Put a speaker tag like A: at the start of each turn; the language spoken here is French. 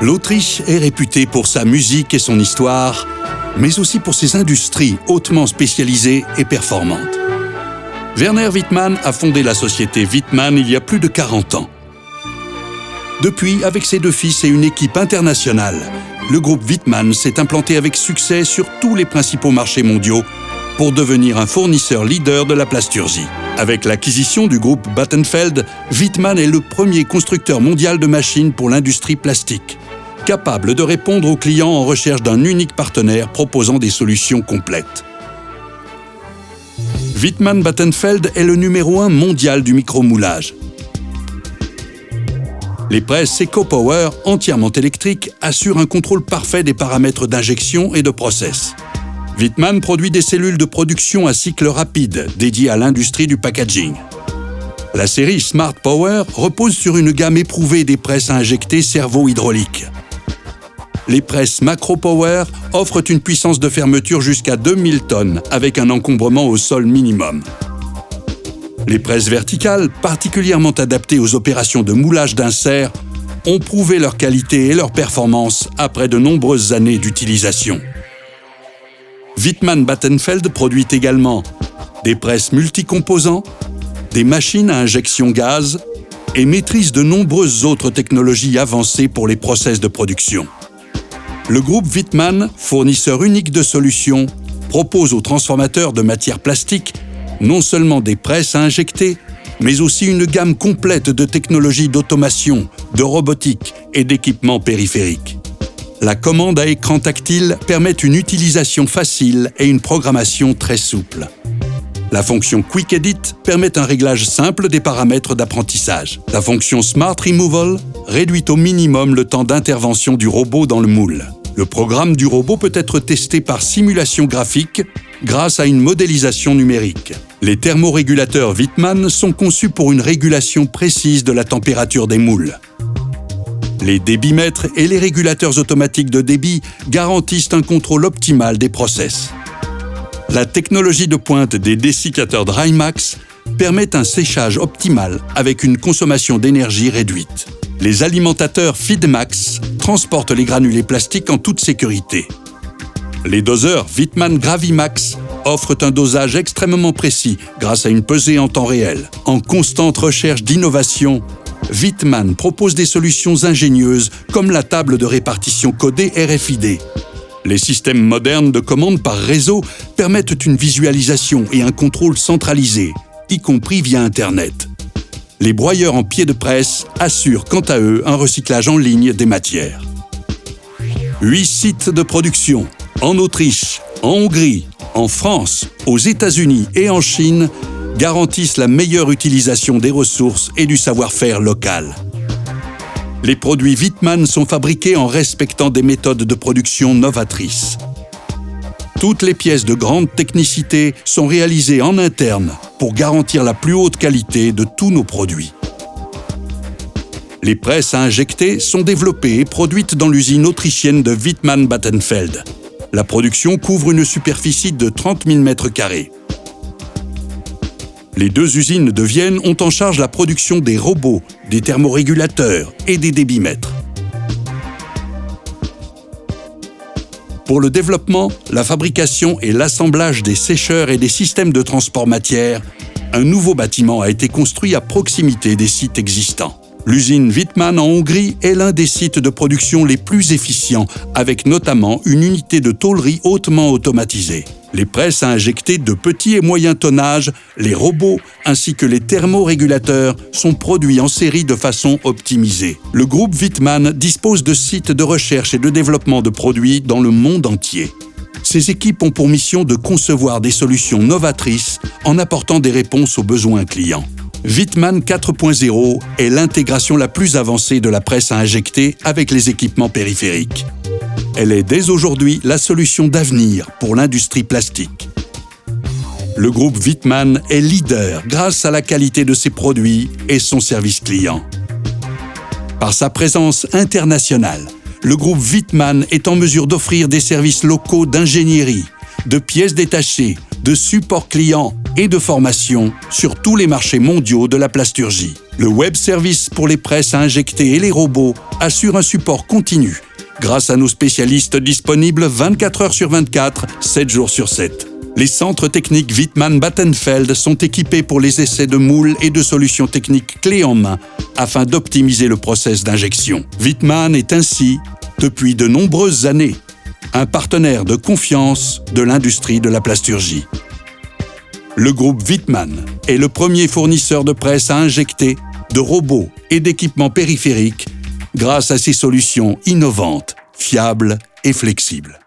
A: L'Autriche est réputée pour sa musique et son histoire, mais aussi pour ses industries hautement spécialisées et performantes. Werner Wittmann a fondé la société Wittmann il y a plus de 40 ans. Depuis, avec ses 2 fils et une équipe internationale, le groupe Wittmann s'est implanté avec succès sur tous les principaux marchés mondiaux pour devenir un fournisseur leader de la plasturgie. Avec l'acquisition du groupe Battenfeld, Wittmann est le premier constructeur mondial de machines pour l'industrie plastique, capable de répondre aux clients en recherche d'un unique partenaire proposant des solutions complètes. Wittmann Battenfeld est le numéro 1 mondial du micromoulage. Les presses EcoPower, entièrement électriques, assurent un contrôle parfait des paramètres d'injection et de process. Wittmann produit des cellules de production à cycle rapide, dédiées à l'industrie du packaging. La série Smart Power repose sur une gamme éprouvée des presses à injecter servo-hydrauliques. Les presses Macro Power offrent une puissance de fermeture jusqu'à 2000 tonnes, avec un encombrement au sol minimum. Les presses verticales, particulièrement adaptées aux opérations de moulage d'inserts, ont prouvé leur qualité et leur performance après de nombreuses années d'utilisation. Wittmann Battenfeld produit également des presses multicomposants, des machines à injection gaz et maîtrise de nombreuses autres technologies avancées pour les process de production. Le groupe Wittmann, fournisseur unique de solutions, propose aux transformateurs de matières plastiques non seulement des presses à injecter, mais aussi une gamme complète de technologies d'automation, de robotique et d'équipements périphériques. La commande à écran tactile permet une utilisation facile et une programmation très souple. La fonction Quick Edit permet un réglage simple des paramètres d'apprentissage. La fonction Smart Removal réduit au minimum le temps d'intervention du robot dans le moule. Le programme du robot peut être testé par simulation graphique grâce à une modélisation numérique. Les thermorégulateurs Wittmann sont conçus pour une régulation précise de la température des moules. Les débitmètres et les régulateurs automatiques de débit garantissent un contrôle optimal des process. La technologie de pointe des dessicateurs Drymax permet un séchage optimal avec une consommation d'énergie réduite. Les alimentateurs Feedmax transportent les granulés plastiques en toute sécurité. Les doseurs Wittmann Gravimax offrent un dosage extrêmement précis grâce à une pesée en temps réel. En constante recherche d'innovation, Wittmann propose des solutions ingénieuses comme la table de répartition codée RFID. Les systèmes modernes de commande par réseau permettent une visualisation et un contrôle centralisé, y compris via Internet. Les broyeurs en pied de presse assurent quant à eux un recyclage en ligne des matières. 8 sites de production en Autriche, en Hongrie, en France, aux États-Unis et en Chine garantissent la meilleure utilisation des ressources et du savoir-faire local. Les produits Wittmann sont fabriqués en respectant des méthodes de production novatrices. Toutes les pièces de grande technicité sont réalisées en interne pour garantir la plus haute qualité de tous nos produits. Les presses à injecter sont développées et produites dans l'usine autrichienne de Wittmann Battenfeld. La production couvre une superficie de 30 000 m². Les 2 usines de Vienne ont en charge la production des robots, des thermorégulateurs et des débitmètres. Pour le développement, la fabrication et l'assemblage des sécheurs et des systèmes de transport matière, un nouveau bâtiment a été construit à proximité des sites existants. L'usine Wittmann en Hongrie est l'un des sites de production les plus efficients, avec notamment une unité de tôlerie hautement automatisée. Les presses à injecter de petit et moyen tonnage, les robots ainsi que les thermorégulateurs sont produits en série de façon optimisée. Le groupe Wittmann dispose de sites de recherche et de développement de produits dans le monde entier. Ces équipes ont pour mission de concevoir des solutions novatrices en apportant des réponses aux besoins clients. Wittmann 4.0 est l'intégration la plus avancée de la presse à injecter avec les équipements périphériques. Elle est dès aujourd'hui la solution d'avenir pour l'industrie plastique. Le groupe Wittmann est leader grâce à la qualité de ses produits et son service client. Par sa présence internationale, le groupe Wittmann est en mesure d'offrir des services locaux d'ingénierie, de pièces détachées, de support client et de formation sur tous les marchés mondiaux de la plasturgie. Le web service pour les presses à injecter et les robots assure un support continu grâce à nos spécialistes disponibles 24 heures sur 24, 7 jours sur 7. Les centres techniques Wittmann-Battenfeld sont équipés pour les essais de moules et de solutions techniques clés en main afin d'optimiser le process d'injection. Wittmann est ainsi, depuis de nombreuses années, un partenaire de confiance de l'industrie de la plasturgie. Le groupe Wittmann est le premier fournisseur de presse à injecter, de robots et d'équipements périphériques grâce à ses solutions innovantes, fiables et flexibles.